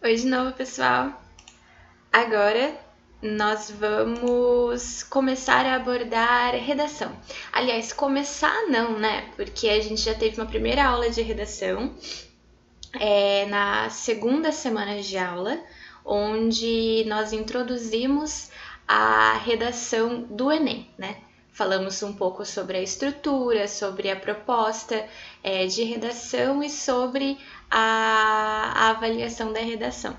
Oi de novo, pessoal! Agora nós vamos começar a abordar redação. Aliás, começar não, né? Porque a gente já teve uma primeira aula de redação na segunda semana de aula, onde nós introduzimos a redação do Enem, né? Falamos um pouco sobre a estrutura, sobre a proposta de redação e sobre a avaliação da redação.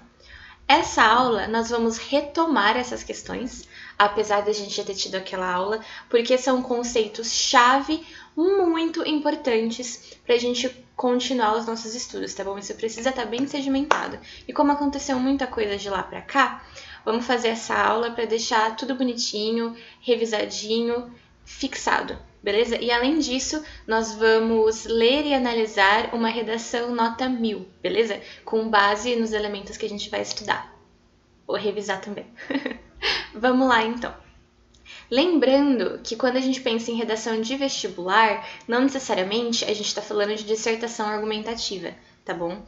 Essa aula nós vamos retomar essas questões, apesar de a gente já ter tido aquela aula, porque são conceitos-chave muito importantes para a gente continuar os nossos estudos, tá bom? Isso precisa estar bem sedimentado. E como aconteceu muita coisa de lá para cá, vamos fazer essa aula para deixar tudo bonitinho, revisadinho, fixado, beleza? E além disso, nós vamos ler e analisar uma redação nota 1000, beleza? Com base nos elementos que a gente vai estudar. Ou revisar também. Vamos lá, então. Lembrando que quando a gente pensa em redação de vestibular, não necessariamente a gente está falando de dissertação argumentativa, tá bom?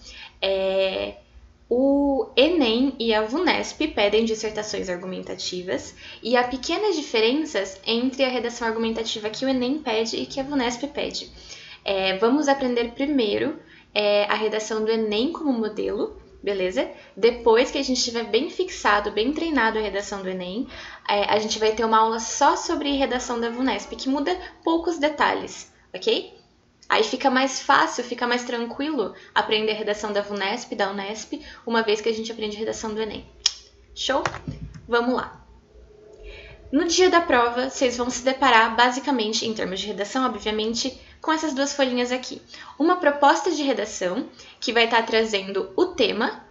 O Enem e a VUNESP pedem dissertações argumentativas e há pequenas diferenças entre a redação argumentativa que o Enem pede e que a VUNESP pede. Vamos aprender primeiro a redação do Enem como modelo, beleza? Depois que a gente estiver bem fixado, bem treinado a redação do Enem, a gente vai ter uma aula só sobre redação da VUNESP, que muda poucos detalhes, ok? Aí fica mais fácil, fica mais tranquilo aprender a redação da VUNESP, da Unesp, uma vez que a gente aprende a redação do Enem. Show? Vamos lá. No dia da prova, vocês vão se deparar, basicamente, em termos de redação, obviamente, com essas duas folhinhas aqui. Uma proposta de redação, que vai estar trazendo o tema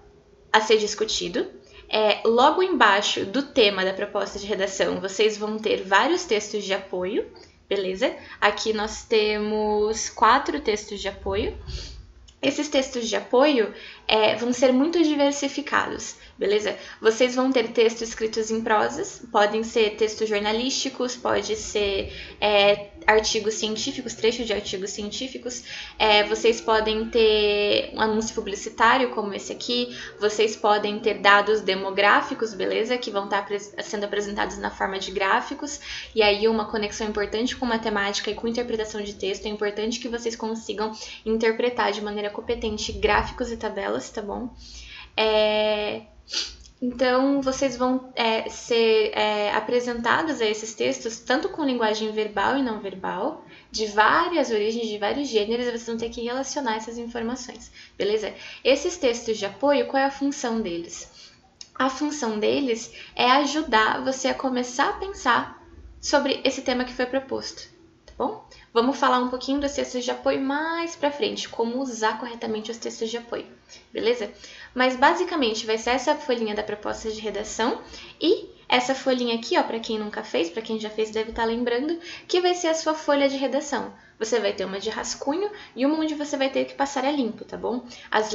a ser discutido. Logo embaixo do tema da proposta de redação, vocês vão ter vários textos de apoio. Beleza? Aqui nós temos 4 textos de apoio. Esses textos de apoio vão ser muito diversificados, beleza? Vocês vão ter textos escritos em prosas, podem ser textos jornalísticos, pode ser artigos científicos, trechos de artigos científicos, vocês podem ter um anúncio publicitário como esse aqui, vocês podem ter dados demográficos, beleza? Que vão estar sendo apresentados na forma de gráficos, e aí uma conexão importante com matemática e com interpretação de texto, é importante que vocês consigam interpretar de maneira competente gráficos e tabelas, tá bom? Então, vocês vão ser apresentados a esses textos, tanto com linguagem verbal e não verbal, de várias origens, de vários gêneros, e vocês vão ter que relacionar essas informações, beleza? Esses textos de apoio, qual é a função deles? A função deles é ajudar você a começar a pensar sobre esse tema que foi proposto, tá bom? Vamos falar um pouquinho dos textos de apoio mais pra frente, como usar corretamente os textos de apoio, beleza? Mas basicamente vai ser essa folhinha da proposta de redação e essa folhinha aqui, ó, para quem nunca fez, para quem já fez deve estar lembrando, que vai ser a sua folha de redação. Você vai ter uma de rascunho e uma onde você vai ter que passar a limpo, tá bom? As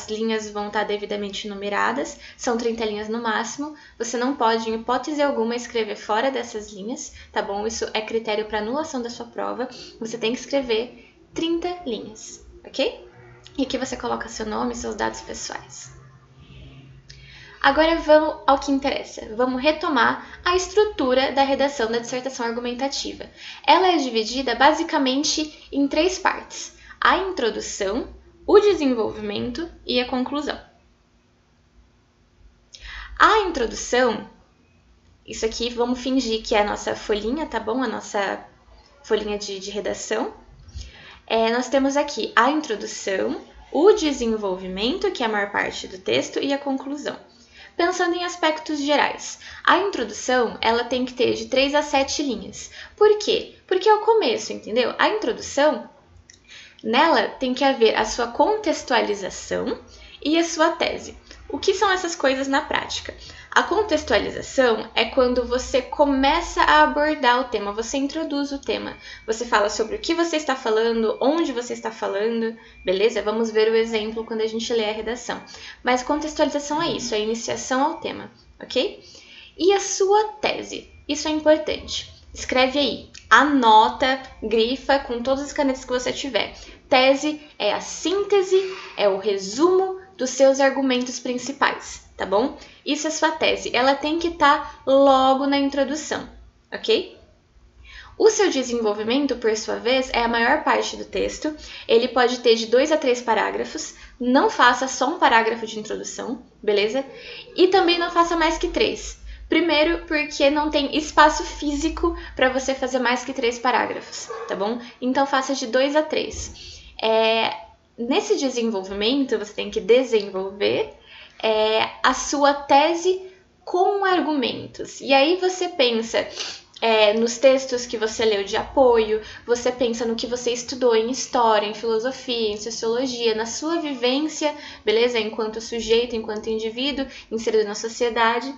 linhas vão estar devidamente numeradas, são 30 linhas no máximo. Você não pode, em hipótese alguma, escrever fora dessas linhas, tá bom? Isso é critério para anulação da sua prova. Você tem que escrever 30 linhas, ok? E aqui você coloca seu nome e seus dados pessoais. Agora vamos ao que interessa. Vamos retomar a estrutura da redação da dissertação argumentativa. Ela é dividida basicamente em 3 partes: a introdução, o desenvolvimento e a conclusão. A introdução, isso aqui vamos fingir que é a nossa folhinha, tá bom? A nossa folhinha de redação. Nós temos aqui a introdução, o desenvolvimento, que é a maior parte do texto, e a conclusão. Pensando em aspectos gerais, a introdução ela tem que ter de 3 a 7 linhas. Por quê? Porque é o começo, entendeu? A introdução, nela tem que haver a sua contextualização e a sua tese. O que são essas coisas na prática? A contextualização é quando você começa a abordar o tema, você introduz o tema. Você fala sobre o que você está falando, onde você está falando, beleza? Vamos ver o exemplo quando a gente lê a redação. Mas contextualização é isso, é a iniciação ao tema, ok? E a sua tese, isso é importante. Escreve aí, anota, grifa com todas as canetas que você tiver. Tese é a síntese, é o resumo dos seus argumentos principais, tá bom? Isso é sua tese. Ela tem que estar logo na introdução, ok? O seu desenvolvimento, por sua vez, é a maior parte do texto. Ele pode ter de 2 a 3 parágrafos. Não faça só um parágrafo de introdução, beleza? E também não faça mais que 3. Primeiro, porque não tem espaço físico para você fazer mais que 3 parágrafos, tá bom? Então, faça de 2 a 3. Nesse desenvolvimento, você tem que desenvolver a sua tese com argumentos. E aí você pensa nos textos que você leu de apoio, você pensa no que você estudou em história, em filosofia, em sociologia, na sua vivência, beleza? Enquanto sujeito, enquanto indivíduo, inserido na sociedade.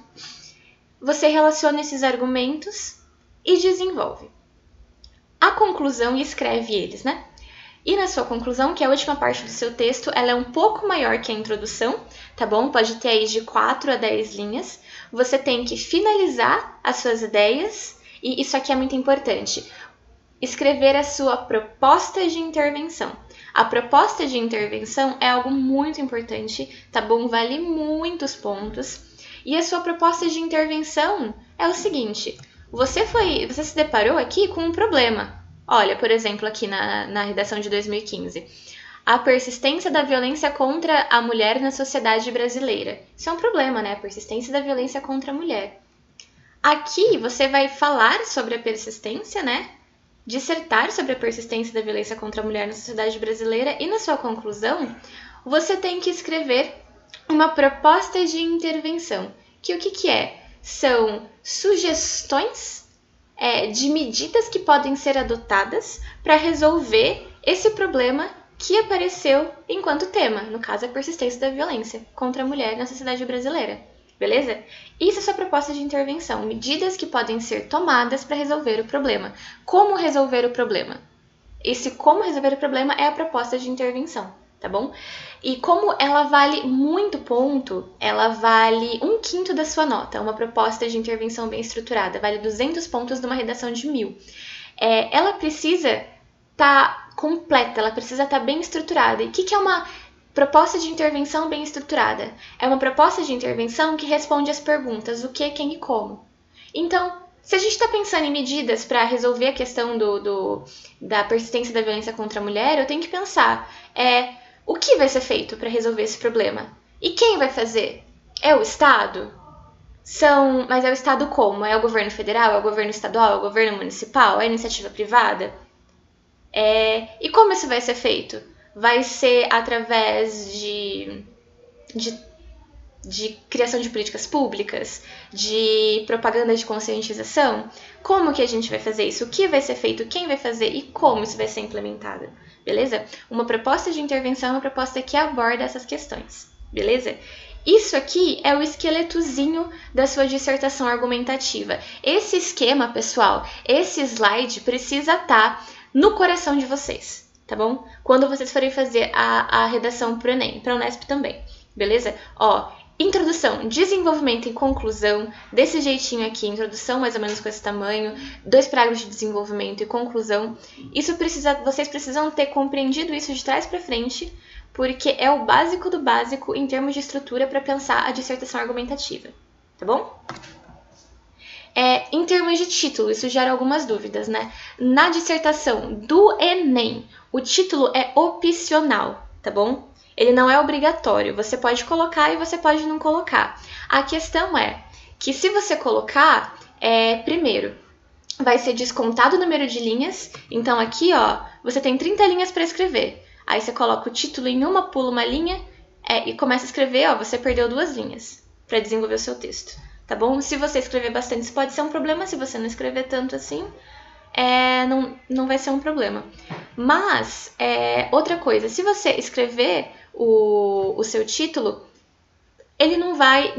Você relaciona esses argumentos e desenvolve a conclusão e escreve eles, né? E na sua conclusão, que é a última parte do seu texto, ela é um pouco maior que a introdução, tá bom? Pode ter aí de 4 a 10 linhas. Você tem que finalizar as suas ideias, e isso aqui é muito importante. Escrever a sua proposta de intervenção. A proposta de intervenção é algo muito importante, tá bom? Vale muitos pontos. E a sua proposta de intervenção é o seguinte: você se deparou aqui com um problema. Olha, por exemplo, aqui na redação de 2015. A persistência da violência contra a mulher na sociedade brasileira. Isso é um problema, né? A persistência da violência contra a mulher. Aqui você vai falar sobre a persistência, né? Dissertar sobre a persistência da violência contra a mulher na sociedade brasileira. E na sua conclusão, você tem que escrever uma proposta de intervenção. Que o que é? São sugestões de medidas que podem ser adotadas para resolver esse problema que apareceu enquanto tema, no caso, a persistência da violência contra a mulher na sociedade brasileira, beleza? Isso é sua proposta de intervenção, medidas que podem ser tomadas para resolver o problema. Como resolver o problema? Esse como resolver o problema é a proposta de intervenção, tá bom? E como ela vale muito ponto, ela vale 1/5 da sua nota. Uma proposta de intervenção bem estruturada vale 200 pontos de uma redação de 1000. Ela precisa estar completa, ela precisa estar bem estruturada. E o que é uma proposta de intervenção bem estruturada? É uma proposta de intervenção que responde as perguntas o que, quem e como. Então, se a gente está pensando em medidas para resolver a questão da persistência da violência contra a mulher, eu tenho que pensar o que vai ser feito para resolver esse problema? E quem vai fazer? É o Estado? Mas é o Estado como? É o governo federal? É o governo estadual? É o governo municipal? É a iniciativa privada? E como isso vai ser feito? Vai ser através de criação de políticas públicas? De propaganda de conscientização? Como que a gente vai fazer isso? O que vai ser feito? Quem vai fazer? E como isso vai ser implementado? Beleza? Uma proposta de intervenção é uma proposta que aborda essas questões. Beleza? Isso aqui é o esqueletozinho da sua dissertação argumentativa. Esse esquema, pessoal, esse slide precisa estar no coração de vocês, tá bom? Quando vocês forem fazer a redação para o Enem, para a Unesp também, beleza? Introdução, desenvolvimento e conclusão, desse jeitinho aqui, introdução mais ou menos com esse tamanho, 2 parágrafos de desenvolvimento e conclusão. Vocês precisam ter compreendido isso de trás para frente, porque é o básico do básico em termos de estrutura para pensar a dissertação argumentativa, tá bom? Em termos de título, isso gera algumas dúvidas, né? Na dissertação do Enem, o título é opcional, tá bom? Ele não é obrigatório, você pode colocar e você pode não colocar. A questão é que se você colocar, primeiro, vai ser descontado o número de linhas. Então aqui, você tem 30 linhas para escrever. Aí você coloca o título em uma, pula uma linha e começa a escrever, você perdeu 2 linhas para desenvolver o seu texto, tá bom? Se você escrever bastante, isso pode ser um problema. Se você não escrever tanto assim, não vai ser um problema. Mas, outra coisa, se você escrever o seu título, ele não vai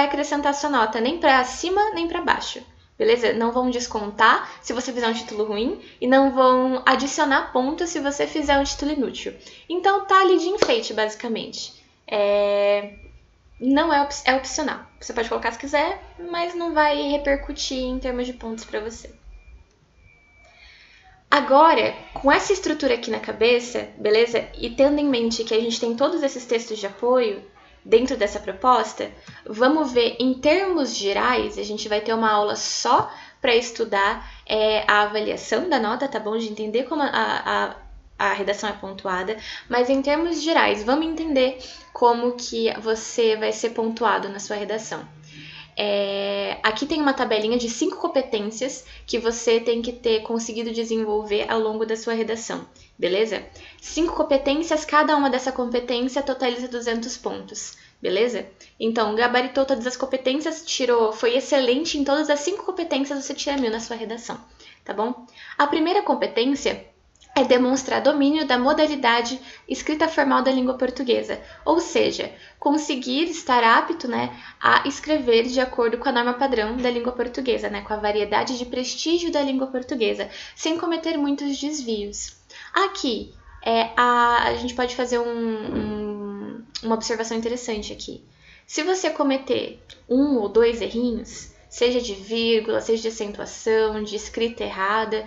acrescentar sua nota nem para cima nem para baixo, beleza? Não vão descontar se você fizer um título ruim e não vão adicionar pontos se você fizer um título inútil. Então tá ali de enfeite, basicamente. Não é opcional. Você pode colocar se quiser, mas não vai repercutir em termos de pontos para você. Agora, com essa estrutura aqui na cabeça, beleza? E tendo em mente que a gente tem todos esses textos de apoio dentro dessa proposta, vamos ver em termos gerais, a gente vai ter uma aula só para estudar a avaliação da nota, tá bom? De entender como a redação é pontuada, mas em termos gerais, vamos entender como que você vai ser pontuado na sua redação. Aqui tem uma tabelinha de 5 competências que você tem que ter conseguido desenvolver ao longo da sua redação, beleza? 5 competências, cada uma dessa competência totaliza 200 pontos, beleza? Então, gabaritou todas as competências, foi excelente em todas as 5 competências, você tira 1000 na sua redação, tá bom? A primeira competência é demonstrar domínio da modalidade escrita formal da língua portuguesa, ou seja, conseguir estar apto, né, a escrever de acordo com a norma padrão da língua portuguesa, né, com a variedade de prestígio da língua portuguesa, sem cometer muitos desvios. Aqui, a gente pode fazer uma observação interessante aqui. Se você cometer 1 ou 2 errinhos, seja de vírgula, seja de acentuação, de escrita errada,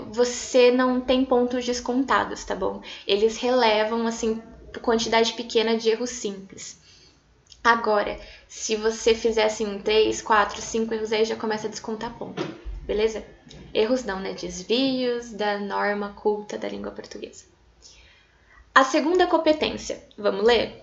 você não tem pontos descontados, tá bom? Eles relevam, assim, quantidade pequena de erros simples. Agora, se você fizer, assim, 3, 4, 5 erros, aí já começa a descontar ponto, beleza? Erros não, né? Desvios da norma culta da língua portuguesa. A segunda competência, vamos ler?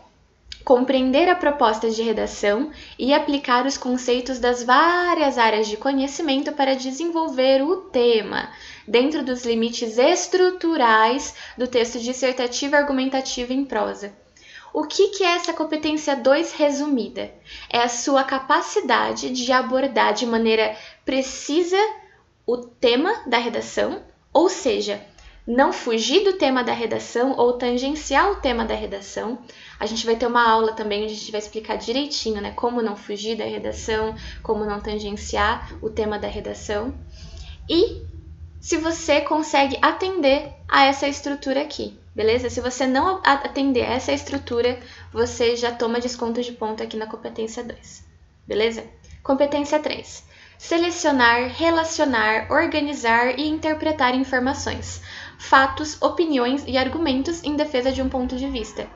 Compreender a proposta de redação e aplicar os conceitos das várias áreas de conhecimento para desenvolver o tema, dentro dos limites estruturais do texto dissertativo argumentativo em prosa. O que é essa competência 2 resumida? É a sua capacidade de abordar de maneira precisa o tema da redação, ou seja, não fugir do tema da redação ou tangenciar o tema da redação. A gente vai ter uma aula também onde a gente vai explicar direitinho, né, como não fugir da redação, como não tangenciar o tema da redação. E se você consegue atender a essa estrutura aqui, beleza? Se você não atender a essa estrutura, você já toma desconto de ponto aqui na competência 2, beleza? Competência 3. Selecionar, relacionar, organizar e interpretar informações, fatos, opiniões e argumentos em defesa de um ponto de vista.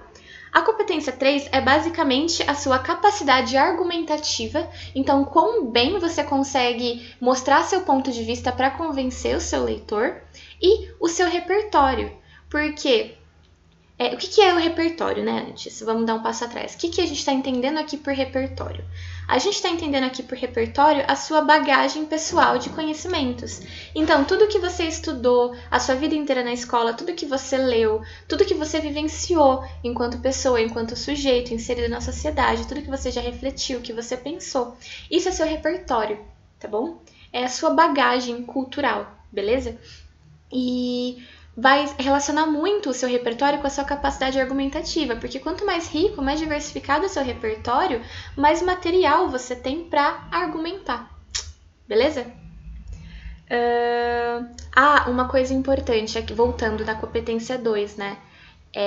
A competência 3 é basicamente a sua capacidade argumentativa, então quão bem você consegue mostrar seu ponto de vista para convencer o seu leitor, e o seu repertório, porque o que é o repertório, né, antes? Vamos dar um passo atrás. O que a gente está entendendo aqui por repertório? A gente está entendendo aqui por repertório a sua bagagem pessoal de conhecimentos. Então, tudo que você estudou a sua vida inteira na escola, tudo que você leu, tudo que você vivenciou enquanto pessoa, enquanto sujeito inserido na sociedade, tudo que você já refletiu, que você pensou. Isso é seu repertório, tá bom? É a sua bagagem cultural, beleza? E vai relacionar muito o seu repertório com a sua capacidade argumentativa, porque quanto mais rico, mais diversificado é o seu repertório, mais material você tem para argumentar, beleza? Uma coisa importante, aqui, voltando na competência 2, né?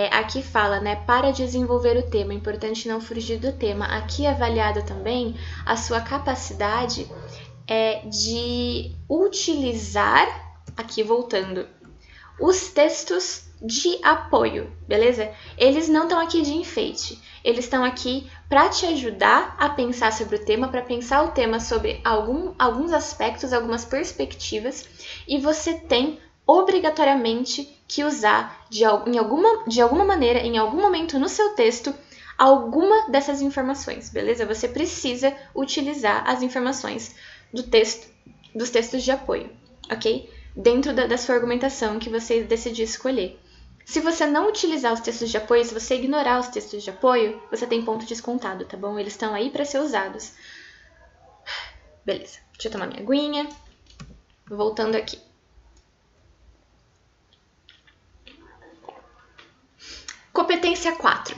Aqui fala, né, para desenvolver o tema, é importante não fugir do tema. Aqui é avaliado também a sua capacidade de utilizar, aqui voltando, os textos de apoio, beleza? Eles não estão aqui de enfeite, eles estão aqui para te ajudar a pensar sobre o tema, para pensar o tema sobre alguns aspectos, algumas perspectivas, e você tem obrigatoriamente que usar de alguma maneira, em algum momento no seu texto, alguma dessas informações, beleza? Você precisa utilizar as informações dos textos de apoio, ok? Dentro da sua argumentação que você decidir escolher. Se você não utilizar os textos de apoio, se você ignorar os textos de apoio, você tem ponto descontado, tá bom? Eles estão aí para ser usados. Beleza, deixa eu tomar minha aguinha. Voltando aqui. Competência 4.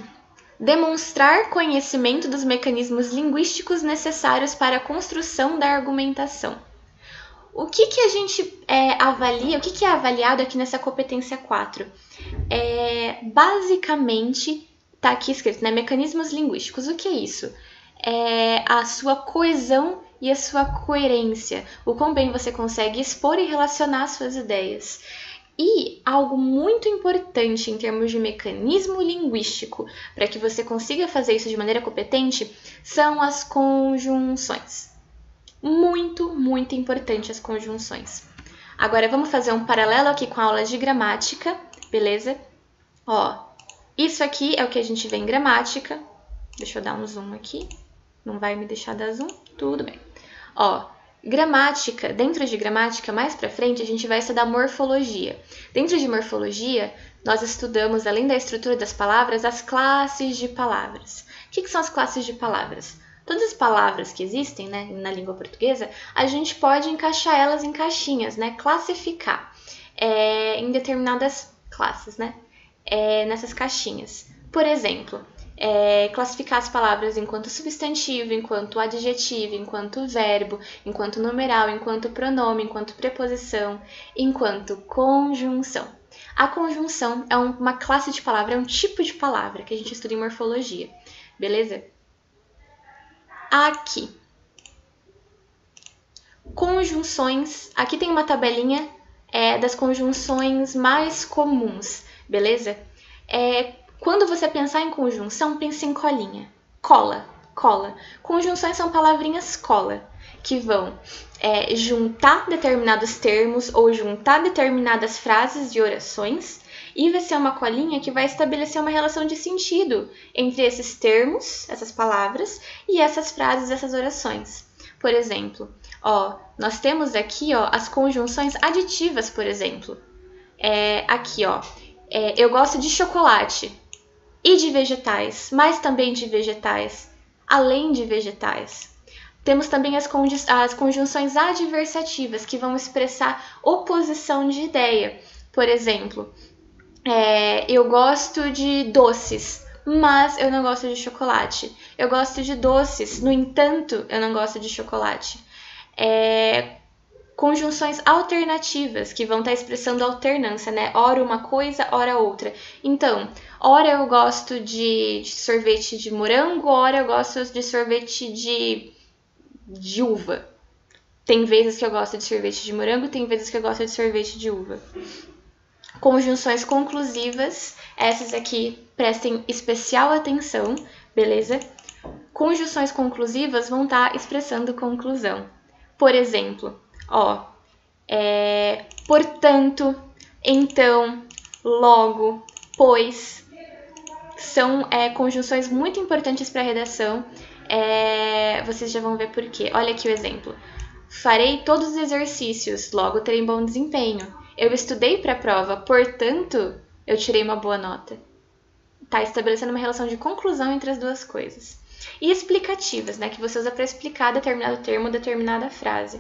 Demonstrar conhecimento dos mecanismos linguísticos necessários para a construção da argumentação. O que a gente avalia, o que é avaliado aqui nessa competência 4? Basicamente, está aqui escrito, né? Mecanismos linguísticos. O que é isso? É a sua coesão e a sua coerência, o quão bem você consegue expor e relacionar suas ideias. E algo muito importante em termos de mecanismo linguístico, para que você consiga fazer isso de maneira competente, são as conjunções. Muito, muito importante as conjunções. Agora vamos fazer um paralelo aqui com a aula de gramática, beleza? Ó, isso aqui é o que a gente vê em gramática. Deixa eu dar um zoom aqui. Não vai me deixar dar zoom? Tudo bem. Ó, gramática, dentro de gramática, mais pra frente, a gente vai estudar morfologia. Dentro de morfologia, nós estudamos, além da estrutura das palavras, as classes de palavras. O que são as classes de palavras? Todas as palavras que existem, né, na língua portuguesa, a gente pode encaixar elas em caixinhas, né, classificar em determinadas classes, né, nessas caixinhas. Por exemplo, classificar as palavras enquanto substantivo, enquanto adjetivo, enquanto verbo, enquanto numeral, enquanto pronome, enquanto preposição, enquanto conjunção. A conjunção é uma classe de palavra, é um tipo de palavra que a gente estuda em morfologia, beleza? Aqui. Conjunções. Aqui tem uma tabelinha das conjunções mais comuns, beleza? Quando você pensar em conjunção, pense em colinha. Cola, cola. Conjunções são palavrinhas cola, que vão juntar determinados termos ou juntar determinadas frases de orações, e vai ser uma colinha que vai estabelecer uma relação de sentido entre esses termos, essas palavras, e essas frases, essas orações. Por exemplo, nós temos aqui as conjunções aditivas, por exemplo. Aqui, eu gosto de chocolate e de vegetais, mas também de vegetais, além de vegetais. Temos também as conjunções adversativas, que vão expressar oposição de ideia. Por exemplo, eu gosto de doces, mas eu não gosto de chocolate. Eu gosto de doces, no entanto, eu não gosto de chocolate. Conjunções alternativas, que vão estar expressando alternância, né? Ora uma coisa, ora outra. Então, ora eu gosto de sorvete de morango, ora eu gosto de sorvete de uva. Tem vezes que eu gosto de sorvete de morango, tem vezes que eu gosto de sorvete de uva. Conjunções conclusivas, essas aqui prestem especial atenção, beleza? Conjunções conclusivas vão estar expressando conclusão. Por exemplo, portanto, então, logo, pois, são conjunções muito importantes para a redação. Vocês já vão ver por quê. Olha aqui o exemplo. Farei todos os exercícios, logo terei bom desempenho. Eu estudei para a prova, portanto, eu tirei uma boa nota. Está estabelecendo uma relação de conclusão entre as duas coisas. E explicativas, né, que você usa para explicar determinado termo, determinada frase.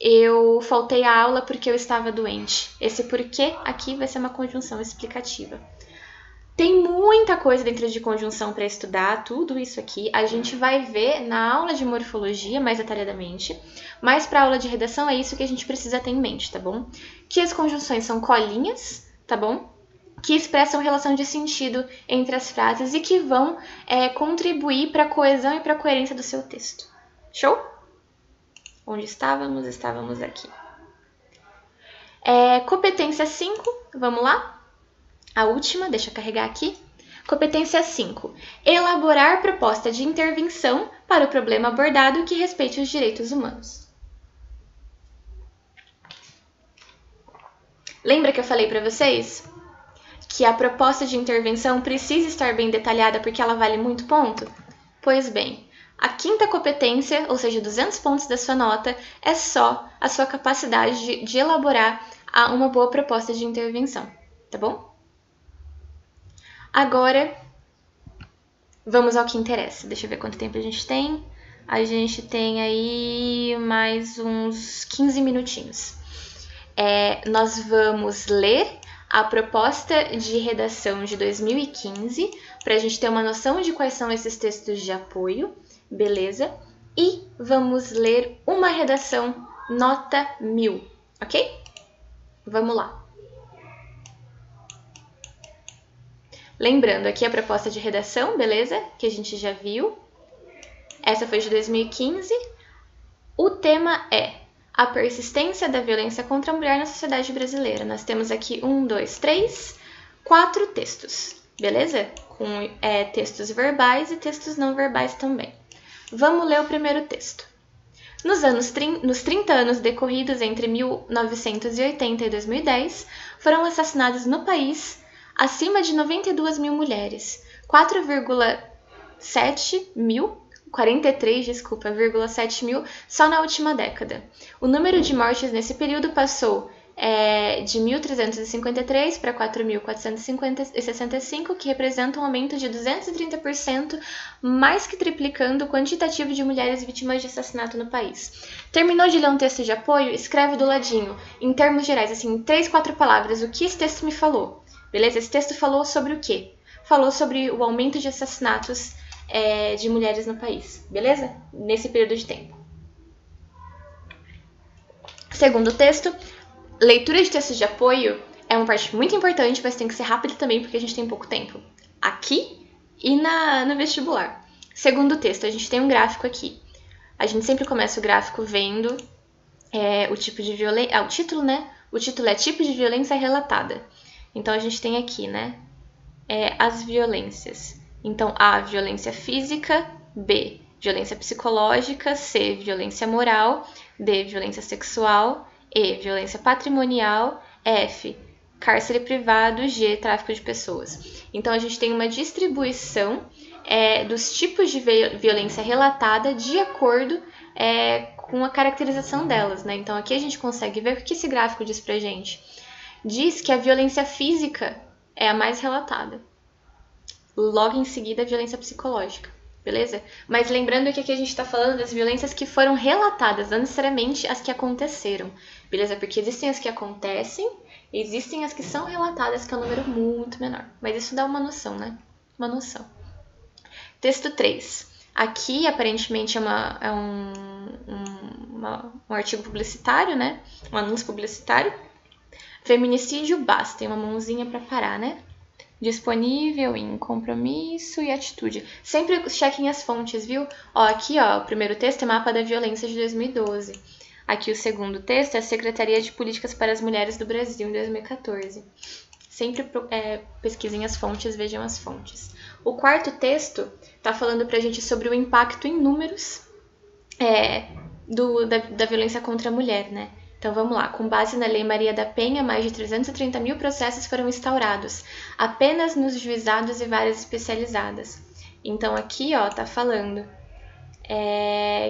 Eu faltei a aula porque eu estava doente. Esse porquê aqui vai ser uma conjunção explicativa. Tem muita coisa dentro de conjunção para estudar, tudo isso aqui a gente vai ver na aula de morfologia mais detalhadamente, mas para a aula de redação é isso que a gente precisa ter em mente, tá bom? Que as conjunções são colinhas, tá bom? Que expressam relação de sentido entre as frases e que vão contribuir para a coesão e para a coerência do seu texto. Show? Onde estávamos? Estávamos aqui. Competência 5, vamos lá? A última, deixa eu carregar aqui. Competência 5. Elaborar proposta de intervenção para o problema abordado que respeite os direitos humanos. Lembra que eu falei para vocês que a proposta de intervenção precisa estar bem detalhada porque ela vale muito ponto? Pois bem, a quinta competência, ou seja, 200 pontos da sua nota, é só a sua capacidade de elaborar uma boa proposta de intervenção, tá bom? Agora, vamos ao que interessa. Deixa eu ver quanto tempo a gente tem. A gente tem aí mais uns 15 minutinhos. Nós vamos ler a proposta de redação de 2015, para a gente ter uma noção de quais são esses textos de apoio, beleza? E vamos ler uma redação nota 1000, ok? Vamos lá. Lembrando, aqui a proposta de redação, beleza? Que a gente já viu. Essa foi de 2015. O tema é a persistência da violência contra a mulher na sociedade brasileira. Nós temos aqui 4 textos, beleza? Com textos verbais e textos não verbais também. Vamos ler o primeiro texto. Nos 30 anos decorridos entre 1980 e 2010, foram assassinadas no país acima de 92 mil mulheres, 43,7 mil só na última década. O número de mortes nesse período passou de 1.353 para 4.465, que representa um aumento de 230%, mais que triplicando o quantitativo de mulheres vítimas de assassinato no país. Terminou de ler um texto de apoio? Escreve do ladinho, em termos gerais, assim, em 3, 4 palavras, o que esse texto me falou. Beleza? Esse texto falou sobre o quê? Falou sobre o aumento de assassinatos de mulheres no país, beleza? Nesse período de tempo. Segundo texto, leitura de textos de apoio é uma parte muito importante, mas tem que ser rápida também, porque a gente tem pouco tempo. Aqui e no vestibular. Segundo texto, a gente tem um gráfico aqui. A gente sempre começa o gráfico vendo o tipo de violência... o título, né? O título é Tipo de Violência Relatada. Então, a gente tem aqui, né? As violências. Então, A, violência física, B, violência psicológica, C, violência moral, D, violência sexual, E, violência patrimonial, F, cárcere privado, G, tráfico de pessoas. Então, a gente tem uma distribuição dos tipos de violência relatada de acordo com a caracterização delas, né? Então, aqui a gente consegue ver o que esse gráfico diz pra gente. Diz que a violência física é a mais relatada. Logo em seguida, a violência psicológica, beleza? Mas lembrando que aqui a gente está falando das violências que foram relatadas, não necessariamente as que aconteceram, beleza? Porque existem as que acontecem, existem as que são relatadas, que é um número muito menor. Mas isso dá uma noção, né? Uma noção. Texto 3. Aqui, aparentemente, é um artigo publicitário, né? Um anúncio publicitário. Feminicídio basta, tem uma mãozinha para parar, né? Disponível em compromisso e atitude. Sempre chequem as fontes, viu? Aqui, o primeiro texto é Mapa da Violência de 2012. Aqui o segundo texto é a Secretaria de Políticas para as Mulheres do Brasil, em 2014. Sempre pesquisem as fontes, vejam as fontes. O quarto texto está falando pra gente sobre o impacto em números da violência contra a mulher, né? Então, vamos lá. Com base na Lei Maria da Penha, mais de 330 mil processos foram instaurados, apenas nos juizados e varas especializadas. Então, aqui, tá falando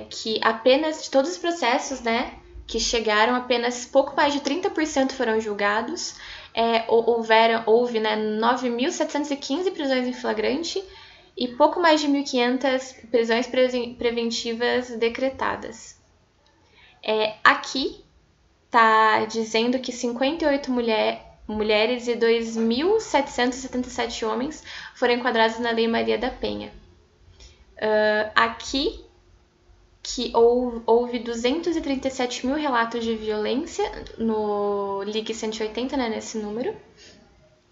que apenas de todos os processos, né, que chegaram, apenas pouco mais de 30% foram julgados. Houve, né, 9.715 prisões em flagrante e pouco mais de 1.500 prisões preventivas decretadas. Aqui está dizendo que 58 mulheres e 2.777 homens foram enquadrados na Lei Maria da Penha. Aqui que houve 237 mil relatos de violência no Ligue 180, né, nesse número,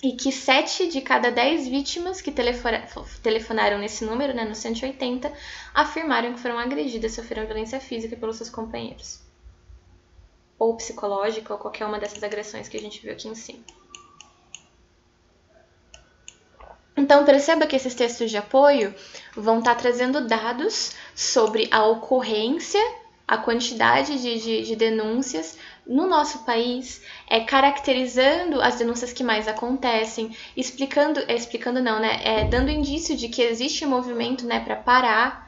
e que 7 de cada 10 vítimas que telefonaram nesse número, né, no 180, afirmaram que foram agredidas, sofreram violência física pelos seus companheiros, ou psicológica, ou qualquer uma dessas agressões que a gente viu aqui em cima. Então, perceba que esses textos de apoio vão estar trazendo dados sobre a ocorrência, a quantidade de denúncias no nosso país, caracterizando as denúncias que mais acontecem, dando indício de que existe um movimento, né, para parar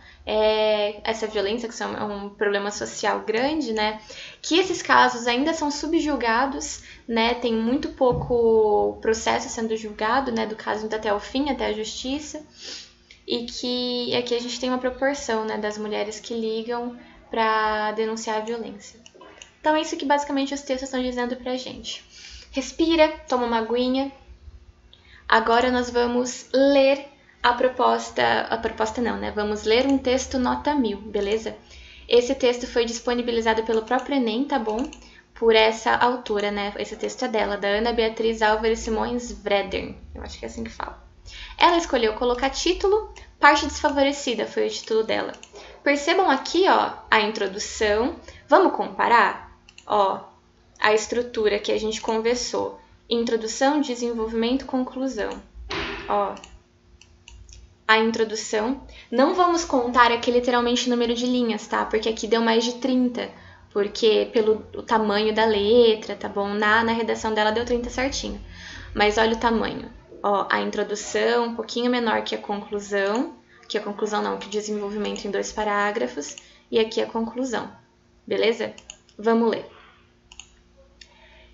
essa violência, que é um problema social grande, né, que esses casos ainda são subjulgados, né, tem muito pouco processo sendo julgado, né, do caso indo até o fim, até a justiça, e que aqui a gente tem uma proporção, né, das mulheres que ligam para denunciar a violência. Então é isso que basicamente os textos estão dizendo pra gente. Respira, toma uma aguinha. Agora nós vamos ler vamos ler um texto nota 1000, beleza? Esse texto foi disponibilizado pelo próprio Enem, tá bom? Por essa autora, né? Esse texto é dela, da Ana Beatriz Álvares Simões Wreden. Eu acho que é assim que fala. Ela escolheu colocar título Parte Desfavorecida, foi o título dela. Percebam aqui, ó, a introdução. Vamos comparar? Ó, a estrutura que a gente conversou. Introdução, desenvolvimento, conclusão. Ó, a introdução. Não vamos contar aqui literalmente o número de linhas, tá? Porque aqui deu mais de 30, porque pelo tamanho da letra, tá bom? Na redação dela deu 30 certinho. Mas olha o tamanho. Ó, a introdução um pouquinho menor que a conclusão não, que o desenvolvimento em 2 parágrafos, e aqui a conclusão. Beleza? Vamos ler.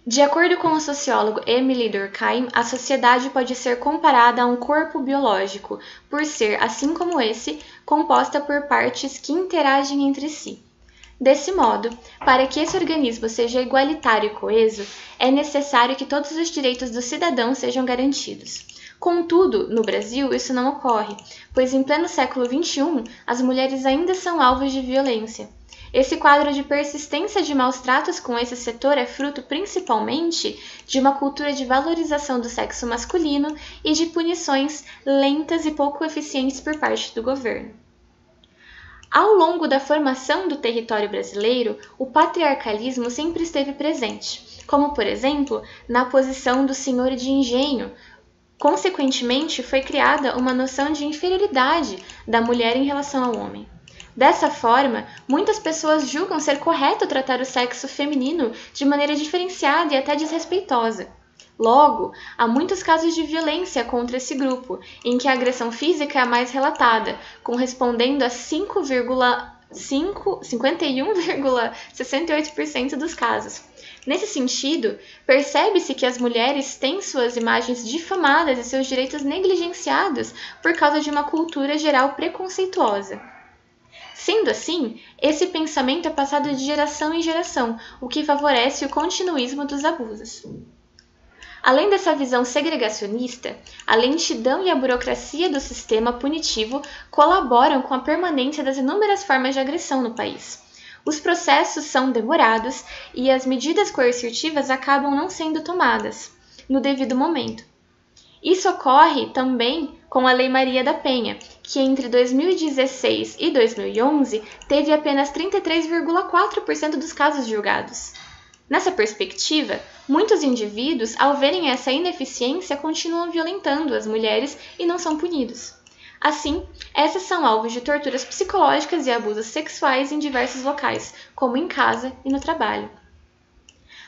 De acordo com o sociólogo Emily Durkheim, a sociedade pode ser comparada a um corpo biológico, por ser, assim como esse, composta por partes que interagem entre si. Desse modo, para que esse organismo seja igualitário e coeso, é necessário que todos os direitos do cidadão sejam garantidos. Contudo, no Brasil, isso não ocorre, pois em pleno século XXI, as mulheres ainda são alvos de violência. Esse quadro de persistência de maus-tratos com esse setor é fruto principalmente de uma cultura de valorização do sexo masculino e de punições lentas e pouco eficientes por parte do governo. Ao longo da formação do território brasileiro, o patriarcalismo sempre esteve presente, como, por exemplo, na posição do senhor de engenho. Consequentemente, foi criada uma noção de inferioridade da mulher em relação ao homem. Dessa forma, muitas pessoas julgam ser correto tratar o sexo feminino de maneira diferenciada e até desrespeitosa. Logo, há muitos casos de violência contra esse grupo, em que a agressão física é a mais relatada, correspondendo a 51,68% dos casos. Nesse sentido, percebe-se que as mulheres têm suas imagens difamadas e seus direitos negligenciados por causa de uma cultura geral preconceituosa. Sendo assim, esse pensamento é passado de geração em geração, o que favorece o continuismo dos abusos. Além dessa visão segregacionista, a lentidão e a burocracia do sistema punitivo colaboram com a permanência das inúmeras formas de agressão no país. Os processos são demorados e as medidas coercitivas acabam não sendo tomadas no devido momento. Isso ocorre também com a Lei Maria da Penha, que entre 2016 e 2011 teve apenas 33,4% dos casos julgados. Nessa perspectiva, muitos indivíduos, ao verem essa ineficiência, continuam violentando as mulheres e não são punidos. Assim, essas são alvos de torturas psicológicas e abusos sexuais em diversos locais, como em casa e no trabalho.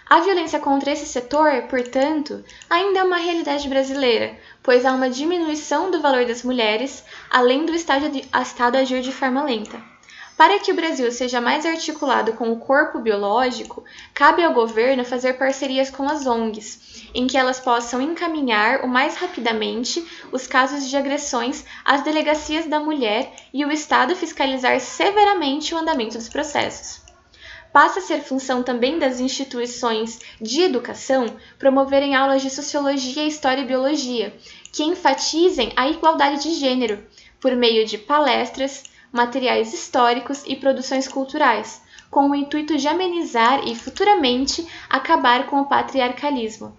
A violência contra esse setor, portanto, ainda é uma realidade brasileira, pois há uma diminuição do valor das mulheres, além do Estado agir de forma lenta. Para que o Brasil seja mais articulado com o corpo biológico, cabe ao governo fazer parcerias com as ONGs, em que elas possam encaminhar o mais rapidamente os casos de agressões às delegacias da mulher e o Estado fiscalizar severamente o andamento dos processos. Passa a ser função também das instituições de educação promoverem aulas de sociologia, história e biologia, que enfatizem a igualdade de gênero, por meio de palestras, materiais históricos e produções culturais, com o intuito de amenizar e, futuramente, acabar com o patriarcalismo.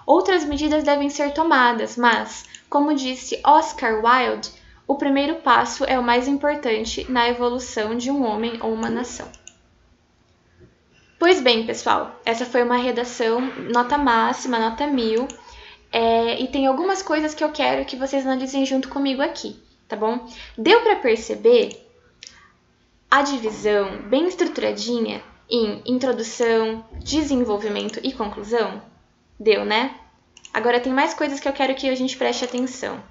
Outras medidas devem ser tomadas, mas, como disse Oscar Wilde, o primeiro passo é o mais importante na evolução de um homem ou uma nação. Pois bem, pessoal, essa foi uma redação nota máxima, nota 1000, e tem algumas coisas que eu quero que vocês analisem junto comigo aqui, tá bom? Deu para perceber a divisão bem estruturadinha em introdução, desenvolvimento e conclusão? Deu, né? Agora tem mais coisas que eu quero que a gente preste atenção.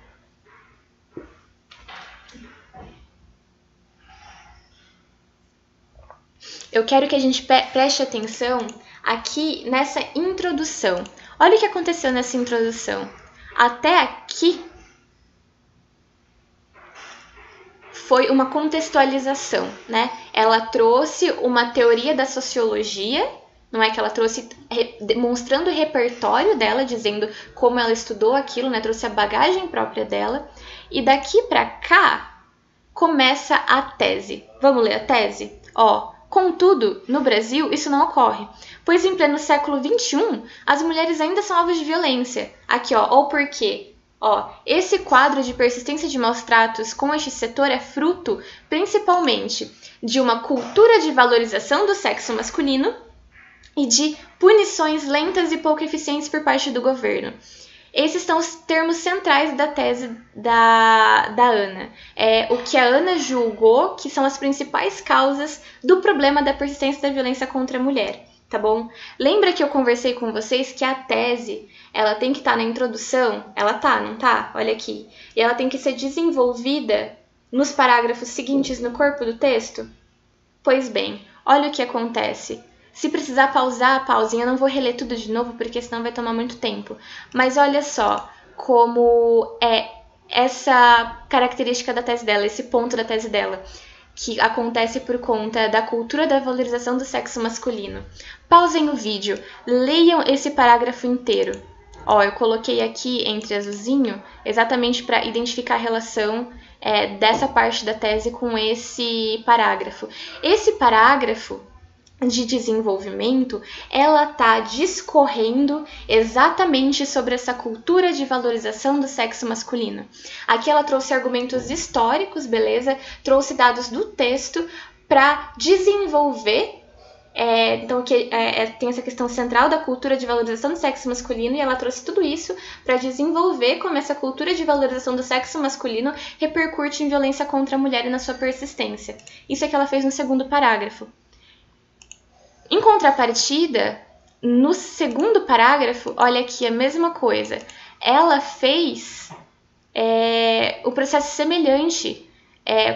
Eu quero que a gente preste atenção aqui nessa introdução. Olha o que aconteceu nessa introdução. Até aqui foi uma contextualização, né? Ela trouxe uma teoria da sociologia, não é que ela trouxe demonstrando o repertório dela, dizendo como ela estudou aquilo, né? Trouxe a bagagem própria dela. E daqui para cá começa a tese. Vamos ler a tese? Contudo, no Brasil, isso não ocorre, pois em pleno século XXI, as mulheres ainda são alvos de violência. Aqui, ou porque Ó, esse quadro de persistência de maus tratos com este setor é fruto, principalmente, de uma cultura de valorização do sexo masculino e de punições lentas e pouco eficientes por parte do governo. Esses são os termos centrais da tese da Ana. O que a Ana julgou que são as principais causas do problema da persistência da violência contra a mulher, tá bom? Lembra que eu conversei com vocês que a tese, ela tem que estar na introdução? Ela tá, não tá? Olha aqui. E ela tem que ser desenvolvida nos parágrafos seguintes no corpo do texto? Pois bem, olha o que acontece. Se precisar pausar, pausem. Eu não vou reler tudo de novo, porque senão vai tomar muito tempo. Mas olha só como é essa característica da tese dela, esse ponto da tese dela, que acontece por conta da cultura da valorização do sexo masculino. Pausem o vídeo, leiam esse parágrafo inteiro. Ó, eu coloquei aqui entre azulzinho exatamente para identificar a relação dessa parte da tese com esse parágrafo. Esse parágrafo de desenvolvimento, ela tá discorrendo exatamente sobre essa cultura de valorização do sexo masculino. Aqui ela trouxe argumentos históricos, beleza? Trouxe dados do texto para desenvolver. Então, tem essa questão central da cultura de valorização do sexo masculino, e ela trouxe tudo isso para desenvolver como essa cultura de valorização do sexo masculino repercute em violência contra a mulher e na sua persistência. Isso é que ela fez no segundo parágrafo. Em contrapartida, no segundo parágrafo, olha aqui a mesma coisa. Ela fez o processo semelhante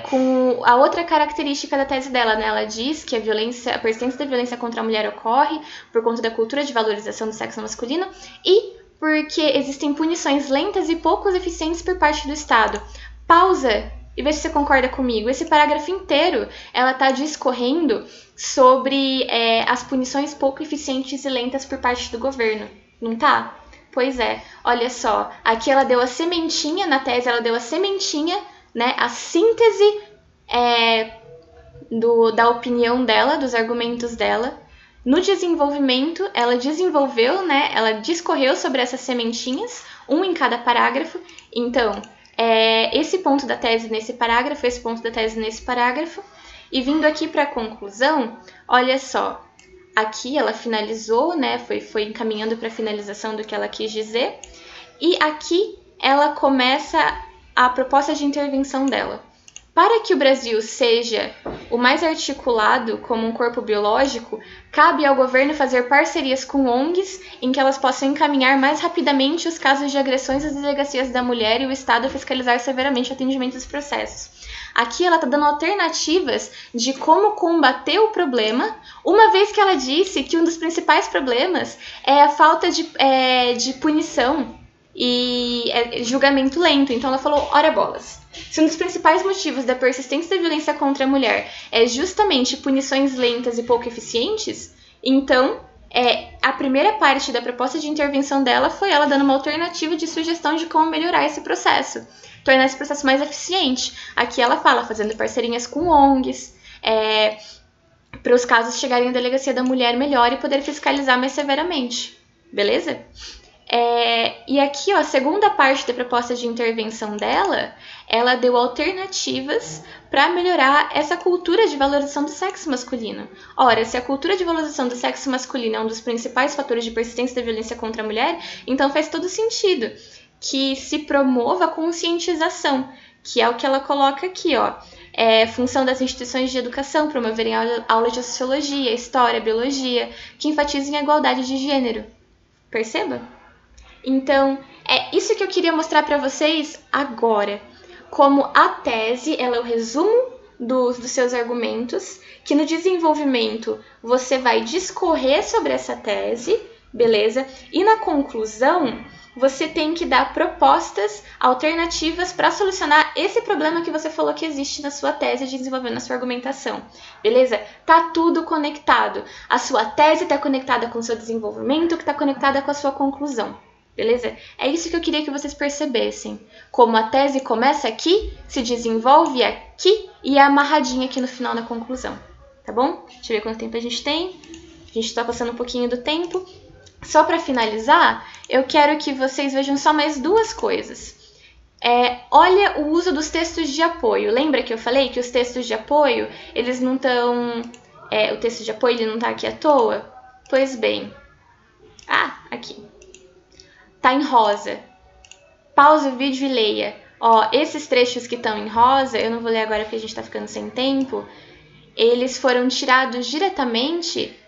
com a outra característica da tese dela, né? Ela diz que a persistência da violência contra a mulher ocorre por conta da cultura de valorização do sexo masculino e porque existem punições lentas e pouco eficientes por parte do Estado. Pausa e vê se você concorda comigo. Esse parágrafo inteiro, ela está discorrendo sobre as punições pouco eficientes e lentas por parte do governo, não tá? Pois é, olha só, aqui ela deu a sementinha, na tese ela deu a sementinha, né, a síntese da opinião dela, dos argumentos dela. No desenvolvimento, ela desenvolveu, né, ela discorreu sobre essas sementinhas, um em cada parágrafo. Então, esse ponto da tese nesse parágrafo, esse ponto da tese nesse parágrafo. E vindo aqui para a conclusão, olha só, aqui ela finalizou, né, foi encaminhando para a finalização do que ela quis dizer, e aqui ela começa a proposta de intervenção dela. Para que o Brasil seja o mais articulado como um corpo biológico, cabe ao governo fazer parcerias com ONGs em que elas possam encaminhar mais rapidamente os casos de agressões às delegacias da mulher e o Estado fiscalizar severamente o atendimento dos processos. Aqui ela está dando alternativas de como combater o problema, uma vez que ela disse que um dos principais problemas é a falta de punição e julgamento lento. Então ela falou, ora bolas, se um dos principais motivos da persistência da violência contra a mulher é justamente punições lentas e pouco eficientes, então a primeira parte da proposta de intervenção dela foi ela dando uma alternativa de sugestão de como melhorar esse processo, tornar esse processo mais eficiente. Aqui ela fala, fazendo parcerias com ONGs, para os casos chegarem à delegacia da mulher melhor e poder fiscalizar mais severamente, beleza? E aqui, ó, a segunda parte da proposta de intervenção dela, ela deu alternativas para melhorar essa cultura de valorização do sexo masculino. Ora, se a cultura de valorização do sexo masculino é um dos principais fatores de persistência da violência contra a mulher, então faz todo sentido que se promova a conscientização, que é o que ela coloca aqui, ó. Função das instituições de educação promoverem aulas de sociologia, história, biologia, que enfatizem a igualdade de gênero. Perceba? Então, é isso que eu queria mostrar para vocês agora. Como a tese, ela é o resumo dos seus argumentos, que no desenvolvimento você vai discorrer sobre essa tese, beleza? E na conclusão, você tem que dar propostas alternativas para solucionar esse problema que você falou que existe na sua tese, desenvolvendo na sua argumentação, beleza? Tá tudo conectado. A sua tese está conectada com o seu desenvolvimento, que está conectada com a sua conclusão, beleza? É isso que eu queria que vocês percebessem. Como a tese começa aqui, se desenvolve aqui e é amarradinha aqui no final da conclusão, tá bom? Deixa eu ver quanto tempo a gente tem. A gente está passando um pouquinho do tempo. Só para finalizar, eu quero que vocês vejam só mais duas coisas. Olha o uso dos textos de apoio. Lembra que eu falei que os textos de apoio, eles não estão... o texto de apoio ele não está aqui à toa? Pois bem. Aqui. Tá em rosa. Pausa o vídeo e leia. Esses trechos que estão em rosa, eu não vou ler agora porque a gente está ficando sem tempo, eles foram tirados diretamente...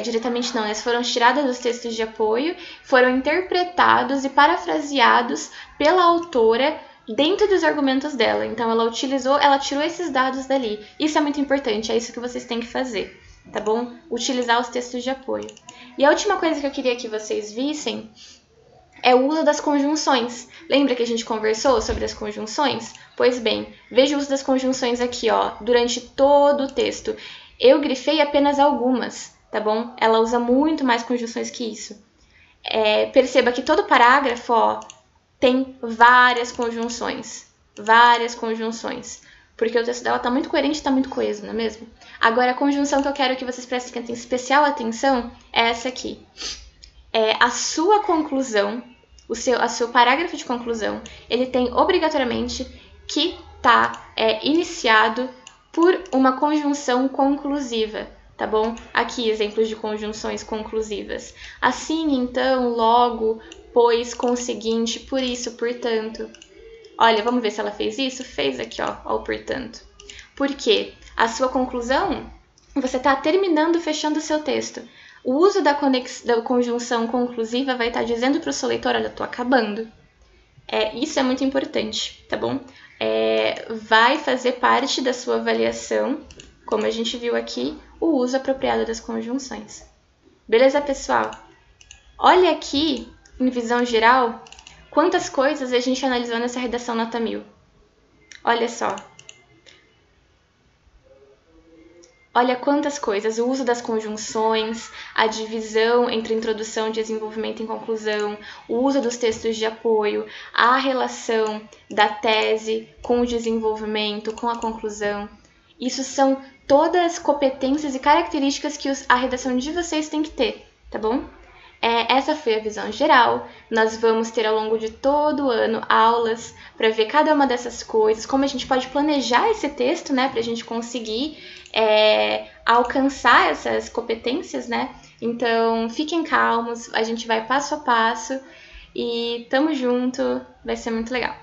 diretamente não, eles foram tirados dos textos de apoio, foram interpretados e parafraseados pela autora dentro dos argumentos dela. Então, ela tirou esses dados dali. Isso é muito importante, é isso que vocês têm que fazer, tá bom? Utilizar os textos de apoio. E a última coisa que eu queria que vocês vissem é o uso das conjunções. Lembra que a gente conversou sobre as conjunções? Pois bem, veja o uso das conjunções aqui, durante todo o texto. Eu grifei apenas algumas, tá bom? Ela usa muito mais conjunções que isso. Perceba que todo parágrafo, tem várias conjunções. Várias conjunções. Porque o texto dela tá muito coerente e tá muito coeso, não é mesmo? Agora, a conjunção que eu quero que vocês prestem especial atenção é essa aqui. A sua conclusão, o seu parágrafo de conclusão, ele tem obrigatoriamente que estar iniciado por uma conjunção conclusiva, tá bom? Aqui, exemplos de conjunções conclusivas. Assim, então, logo, pois, conseguinte, por isso, portanto. Olha, vamos ver se ela fez isso? Fez aqui, ó o portanto. Por quê? A sua conclusão, você está terminando, fechando o seu texto. O uso da conjunção conclusiva vai estar dizendo para o seu leitor, olha, eu estou acabando. Isso é muito importante, tá bom? Vai fazer parte da sua avaliação, como a gente viu aqui, o uso apropriado das conjunções. Beleza, pessoal? Olha aqui, em visão geral, quantas coisas a gente analisou nessa redação nota 1000. Olha só. Olha quantas coisas, o uso das conjunções, a divisão entre introdução, desenvolvimento e conclusão, o uso dos textos de apoio, a relação da tese com o desenvolvimento, com a conclusão. Isso são todas competências e características que a redação de vocês tem que ter, tá bom? Essa foi a visão geral. Nós vamos ter ao longo de todo o ano aulas para ver cada uma dessas coisas, como a gente pode planejar esse texto, né, para a gente conseguir alcançar essas competências, né? Então, fiquem calmos, a gente vai passo a passo e tamo junto, vai ser muito legal.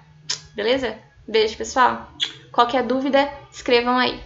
Beleza? Beijo, pessoal! Qualquer dúvida, escrevam aí.